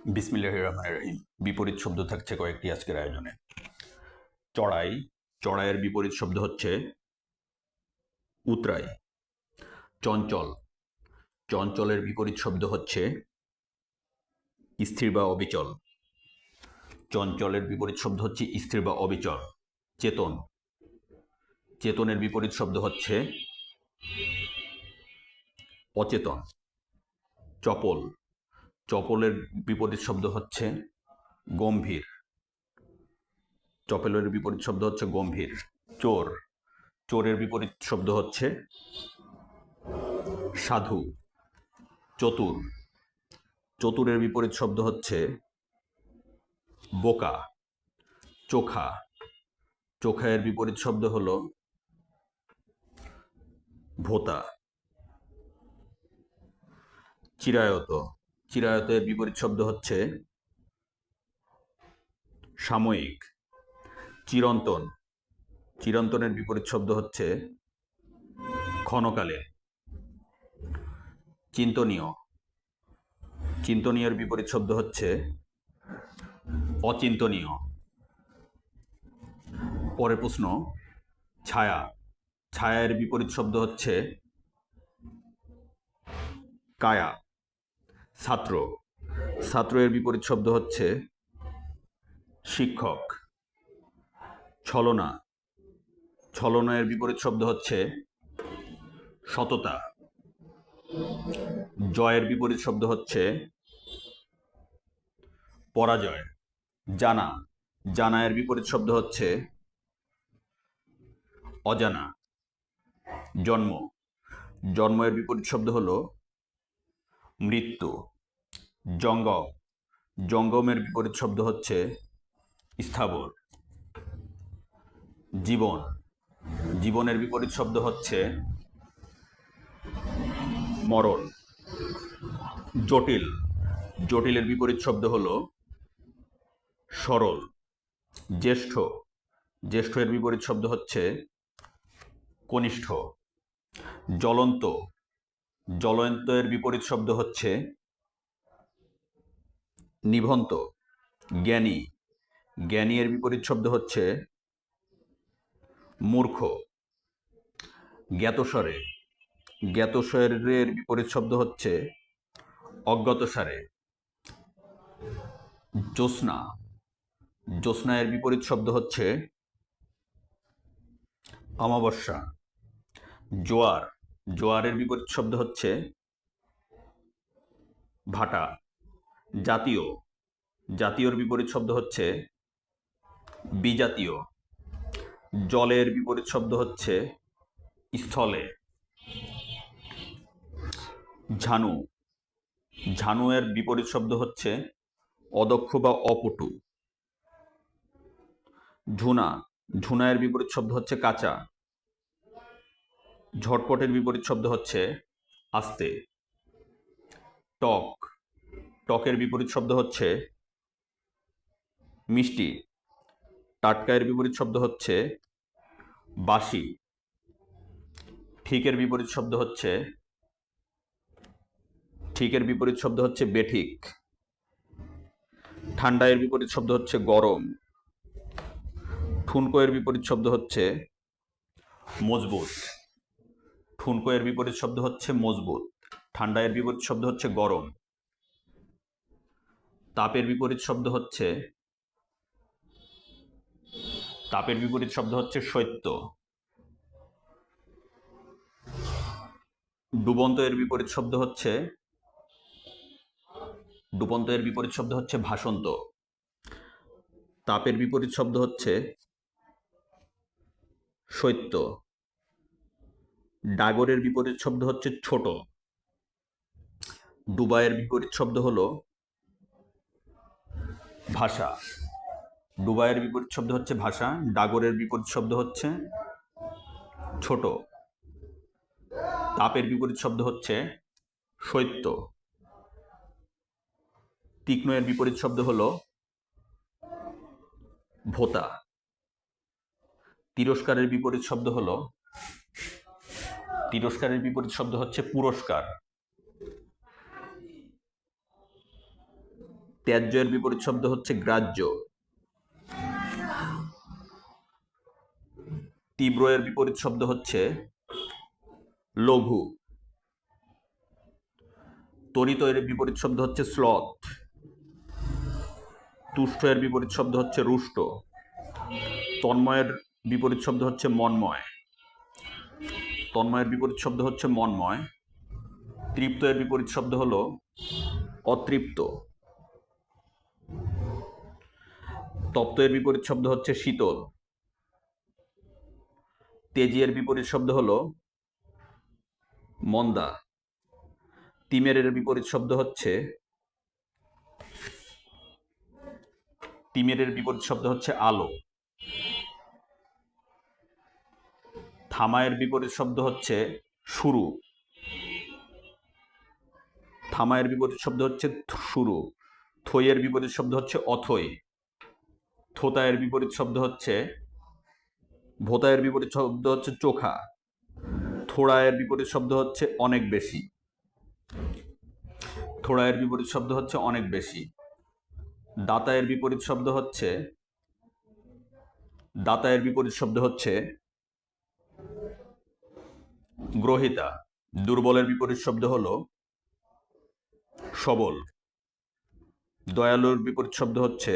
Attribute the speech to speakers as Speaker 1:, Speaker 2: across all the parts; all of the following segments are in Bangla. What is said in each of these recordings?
Speaker 1: বিসমিল্লাহির রহমানির রহিম। বিপরীত শব্দ থাকছে কয়েকটি আজকের আয়োজনে। চড়াই, চড়াইয়ের বিপরীত শব্দ হচ্ছে উতরাই। চঞ্চল, চঞ্চলের বিপরীত শব্দ হচ্ছে স্থির বা অবিচল। চঞ্চলের বিপরীত শব্দ হচ্ছে স্থির বা অবিচল। চেতন, চেতনের বিপরীত শব্দ হচ্ছে অচেতন। চপল, চপলের বিপরীত শব্দ হচ্ছে গম্ভীর। চপলের বিপরীত শব্দ হচ্ছে গম্ভীর। চোর, চোরের বিপরীত শব্দ হচ্ছে সাধু। চতুর, চতুরের বিপরীত শব্দ হচ্ছে বোকা। চোখা, চোখায়ের বিপরীত শব্দ হলো ভোতা। চিরায়ত, চিরায়তের বিপরীত শব্দ হচ্ছে সাময়িক। চিরন্তন, চিরন্তনের বিপরীত শব্দ হচ্ছে ক্ষণকালে। চিন্তনীয়, চিন্তনীয়ের বিপরীত শব্দ হচ্ছে অচিন্তনীয়। পরের প্রশ্ন, ছায়া, ছায়ার বিপরীত শব্দ হচ্ছে কায়া। ছাত্র, ছাত্রের বিপরীত শব্দ হচ্ছে শিক্ষক। ছলনা, ছলনার বিপরীত শব্দ হচ্ছে সততা। জয়ের বিপরীত শব্দ হচ্ছে পরাজয়। জানা, জানায়ের বিপরীত শব্দ হচ্ছে অজানা। জন্ম, জন্মের বিপরীত শব্দ হলো মৃত্যু। জঙ্গম, জঙ্গমের বিপরীত শব্দ হচ্ছে স্থাবর। জীবন, জীবনের বিপরীত শব্দ হচ্ছে মরণ। জটিল, জটিলের বিপরীত শব্দ হলো সরল। জ্যেষ্ঠ, জ্যেষ্ঠের বিপরীত শব্দ হচ্ছে কনিষ্ঠ। জ্বলন্ত, জ্বলন্তের বিপরীত শব্দ হচ্ছে নিভন্ত। জ্ঞানী, জ্ঞানী এর বিপরীত শব্দ হচ্ছে মূর্খ। জ্ঞাতসারে, জ্ঞাতসারের বিপরীত শব্দ হচ্ছে অজ্ঞাতসারে। জ্যোৎস্না, জ্যোৎস্না এর বিপরীত শব্দ হচ্ছে অমাবস্যা। জোয়ার, জোয়ারের বিপরীত শব্দ হচ্ছে ভাটা। জাতীয়, জাতীয়র বিপরীত শব্দ হচ্ছে বিজাতীয়। জলের বিপরীত শব্দ হচ্ছে স্থলে। ঝানু, ঝানু এর বিপরীত শব্দ হচ্ছে অদক্ষ বা অপটু। ঝুনা, ঝুনা এর বিপরীত শব্দ হচ্ছে কাঁচা। ঝটপটের বিপরীত শব্দ হচ্ছে আস্তে। টক, টকের বিপরীত শব্দ হচ্ছে মিষ্টি। টাটকা এর বিপরীত শব্দ হচ্ছে বাসি। ঠিকের বিপরীত শব্দ হচ্ছে ঠিকের বিপরীত শব্দ হচ্ছে বেঠিক। ঠান্ডা এর বিপরীত শব্দ হচ্ছে গরম। ঠুনকো এর বিপরীত শব্দ হচ্ছে মজবুত। ঠুনকো এর বিপরীত শব্দ হচ্ছে মজবুত। ঠান্ডা এর বিপরীত শব্দ হচ্ছে গরম। তাপের বিপরীত শব্দ হচ্ছে তাপের বিপরীত শব্দ হচ্ছে শৈত্য। ডুবন্ত এর বিপরীত শব্দ হচ্ছে ডুবন্ত এর বিপরীত শব্দ হচ্ছে ভাসন্ত। তাপের বিপরীত শব্দ হচ্ছে শৈত্য। ডাগরের বিপরীত শব্দ হচ্ছে ছোট। ডুবাইয়ের বিপরীত শব্দ হলো ভাষা। ডুবাইয়ের বিপরীত শব্দ হচ্ছে ভাষা। ডাগরের বিপরীত শব্দ হচ্ছে ছোট। তাপের বিপরীত শব্দ হচ্ছে শৈত্য। তীক্ষ্ণ এর বিপরীত শব্দ হলো ভোতা। তিরস্কারের বিপরীত শব্দ হলো তিরস্কারের বিপরীত শব্দ হচ্ছে পুরস্কার। ত্যায্য এর বিপরীত শব্দ হচ্ছে গ্রাহ্য। তীব্র এর বিপরীত শব্দ হচ্ছে লঘু। ত্বরিত এর বিপরীত শব্দ হচ্ছে স্লথ। তুষ্ট এর বিপরীত শব্দ হচ্ছে রুষ্ট। তন্ময়ের বিপরীত শব্দ হচ্ছে মন্ময়। তন্ময়ের বিপরীত শব্দ হচ্ছে মন্ময়। তৃপ্ত এর বিপরীত শব্দ হলো অতৃপ্ত। তপ্ত এর বিপরীত শব্দ হচ্ছে শীতল। তেজি এর বিপরীত শব্দ হলো মন্দা। তিমিরের বিপরীত শব্দ হচ্ছে আলো। থামায়ের বিপরীত শব্দ হচ্ছে শুরু। থামায়ের বিপরীত শব্দ হচ্ছে শুরু। থইয়ের বিপরীত শব্দ হচ্ছে অথই। থোতায়ের বিপরীত শব্দ হচ্ছে ভোতায়ের বিপরীত শব্দ হচ্ছে চোখা। থোড়ায়ের বিপরীত শব্দ হচ্ছে অনেক বেশি। থোড়ায়ের বিপরীত শব্দ হচ্ছে অনেক বেশি। দাতায়ের বিপরীত শব্দ হচ্ছে গ্রহিতা। দুর্বলের বিপরীত শব্দ হলো সবল। দয়ালুর বিপরীত শব্দ হচ্ছে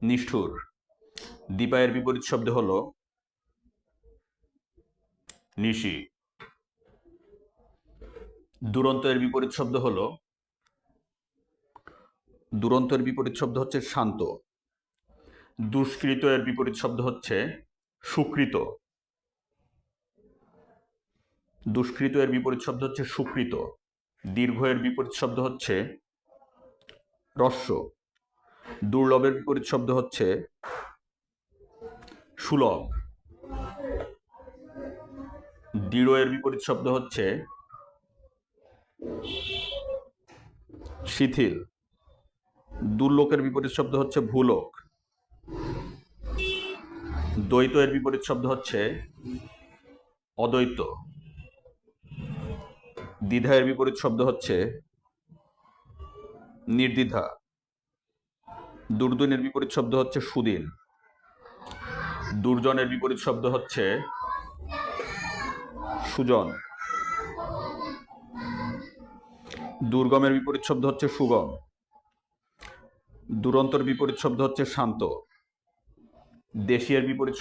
Speaker 1: নিষ্ঠুর। দীপায়ের বিপরীত শব্দ হলো নিশি। দুরন্তের বিপরীত শব্দ হচ্ছে শান্ত। দুষ্কৃত এর বিপরীত শব্দ হচ্ছে সুকৃত। দুষ্কৃত এর বিপরীত শব্দ হচ্ছে সুকৃত। দীর্ঘ এর বিপরীত শব্দ হচ্ছে হ্রস্ব। দুর্লভের বিপরীত শব্দ হচ্ছে সুলভ। দৃঢ় এর বিপরীত শব্দ হচ্ছে শিথিল। দুর্লোকের বিপরীত শব্দ হচ্ছে ভূলোক। দ্বৈত এর বিপরীত শব্দ হচ্ছে অদ্বৈত। দ্বিধা এর বিপরীত শব্দ হচ্ছে নির্দ্বিধা। দুর্দিনের বিপরীত শব্দ হচ্ছে সুদিন। দুর্জনের বিপরীত শব্দ হচ্ছে সুজন। দুর্গমের বিপরীত শব্দ হচ্ছে সুগম। দুরন্তর বিপরীত শব্দ হচ্ছে শান্ত। দেশীয়ের বিপরীত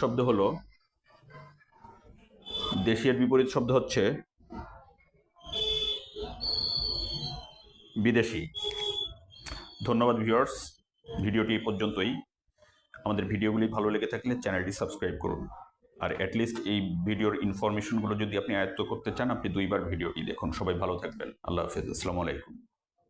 Speaker 1: শব্দ হচ্ছে বিদেশি। ধন্যবাদ ভিউয়ার্স, ভিডিওটি এই পর্যন্তই। আমাদের ভিডিওগুলি ভালো লেগে থাকলে চ্যানেলটি সাবস্ক্রাইব করুন। আর অ্যাটলিস্ট এই ভিডিওর ইনফরমেশনগুলো যদি আপনি আয়ত্ত করতে চান, আপনি 2বার ভিডিওটি দেখুন। সবাই ভালো থাকবেন। আল্লাহ হাফেজ। আসসালামু আলাইকুম।